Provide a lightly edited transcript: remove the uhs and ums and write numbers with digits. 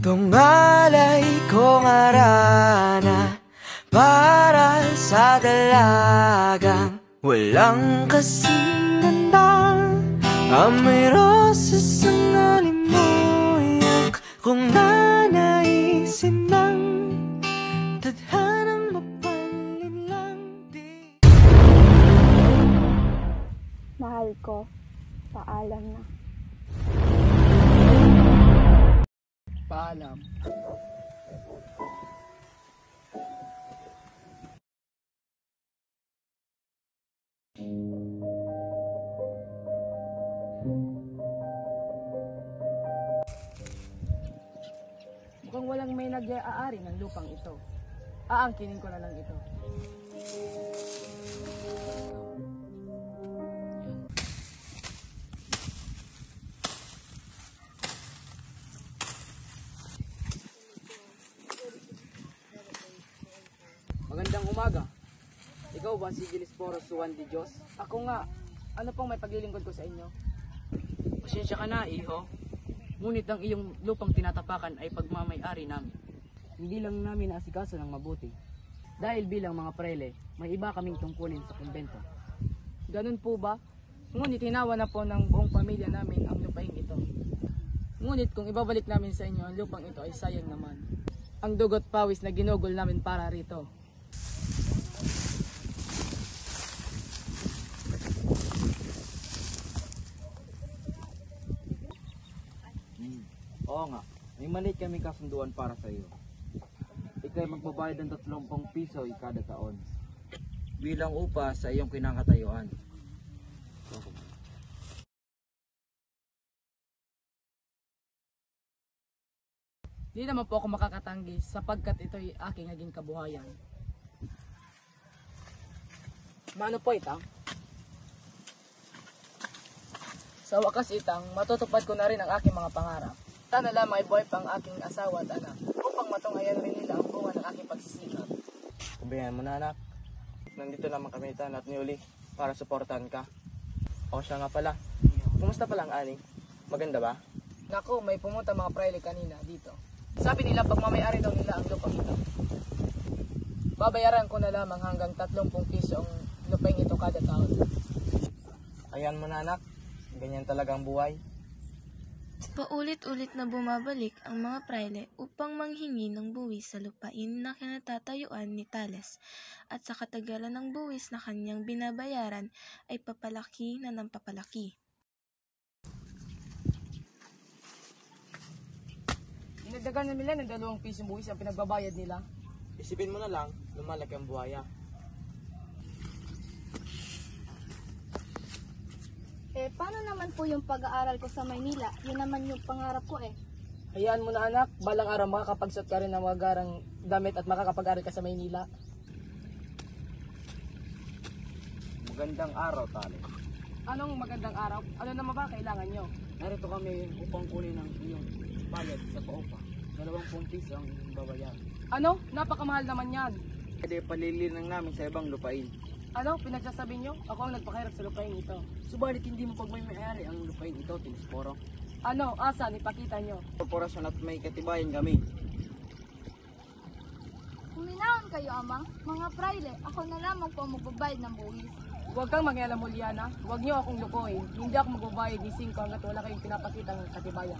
Tungalay kong arana para sa dalagang walang kasing ganda. Amoy rosas ang alimoyak kung nanaisin ng tadhanang mapalinlang di. Mahal ko, paalam na. Paalam. Mukhang walang may nag-aari ng lupang ito. Aangkinin ko na lang ito. Magandang umaga. Ikaw ba si Gilisporos Juan de Dios? Ako nga. Ano pong may paglilingkod ko sa inyo? Pasensya ka na, iho. Ngunit ang iyong lupang tinatapakan ay pagmamay-ari namin. Hindi lang namin naasikaso ng mabuti. Dahil bilang mga prele, may iba kaming tungkulin sa kumbento. Ganun po ba? Ngunit hinawa na po ng buong pamilya namin ang lupaing ito. Ngunit kung ibabalik namin sa inyo ang lupang ito ay sayang naman. Ang dugot pawis na ginugol namin para rito. Oo nga, may maliit kami kasunduan para sa iyo. Ikaw ay magbabayad ng 30 piso kada taon bilang upa sa iyong kinakatayuan. Di naman po ako makakatanggi sapagkat ito'y aking naging kabuhayan. Mano po, Itang? Sa wakas, Itang, matutupad ko na rin ang aking mga pangarap. Sana lamang ay buhay pang aking asawa at anak upang matunghayan rin nila ang bunga ng aking pagsisikap. Kubayan mo na, anak. Nandito naman kami Tan at ni Uli para suportahan ka. O siya nga pala. Kumusta pala ang ani? Maganda ba? Naku, may pumunta mga praile kanina dito. Sabi nila pagmamayari daw nila ang lupang ito. Babayaran ko na lamang hanggang 30 piso ang lupaing ito kada taon. Ayan mo na, anak. Ganyan talaga ang buhay. Paulit-ulit na bumabalik ang mga praile upang manghingi ng buwis sa lupain na kinatatayuan ni Tales, at sa katagalan ng buwis na kanyang binabayaran ay papalaki na ng papalaki. Dinagdagan na nila ng 2 pisong buwis ang pinagbabayad nila. Isipin mo na lang, lumalaki ang buhaya. Paano naman po yung pag-aaral ko sa Maynila? Yun naman yung pangarap ko eh. Hayaan mo na, anak, balang araw makakapagsuot ka rin ng mga garang damit at makakapag-aral ka sa Maynila. Magandang araw, Tales. Anong magandang araw? Ano naman ba kailangan nyo? Narito kami upang kunin ang iyong bayad sa paupa. 20 piso ang babayaran. Ano? Napakamahal naman yan. Pwede palilinang namin sa ibang lupain. Ano? Pinagsasabi nyo? Ako ang nagpakahirap sa lupain ito. Subalit hindi mo pagmay-ari ang lupain ito, Tinisporo. Ano? Asan? Ipakita nyo. Korporasyon at may katibayan kami. Kuminahon kayo, amang. Mga praile, ako na lamang po magbabayad ng buwis. Huwag kang mangialam, Juliana. Huwag nyo akong lukuhin. Hindi ako magbabayad ni 5 hanggat wala kayong pinapakita ng katibayan.